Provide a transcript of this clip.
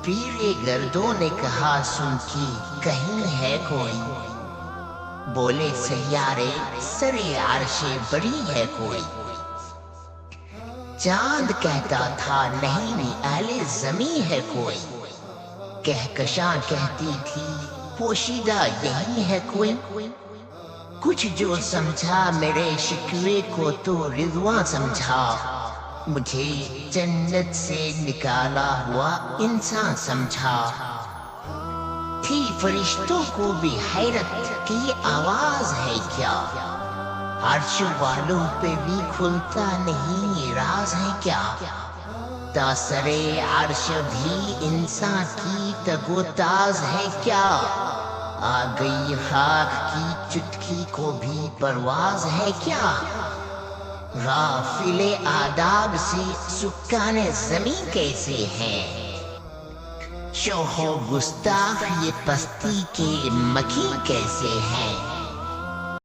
پیرے گردوں نے کہا سن کی کہیں ہے کوئی، بولے سیارے سرے عرش بڑی ہے کوئی۔ چاند کہتا تھا نہیں اہل زمیں ہے کوئی، کہکشاں کہتی تھی پوشیدہ یہی ہے کوئی۔ کچھ جو سمجھا میرے شکوے کو تو رضواں سمجھا، مجھے جنت سے نکالا ہوا انسان سمجھا۔ تھی فرشتوں کو بھی حیرت کہ یہ آواز ہے کیا، عرش والوں پہ بھی کھلتا نہیں یہ راز ہے کیا۔ تا سرے عرش بھی انسان کی تگ و تاز ہے کیا، آ گئی خاک کی چٹکی کو بھی پرواز ہے کیا۔ غافل آداب سے سکان زمین کیسے ہیں، شوخ و گستاخ یہ پستی کے مکھی کیسے ہیں۔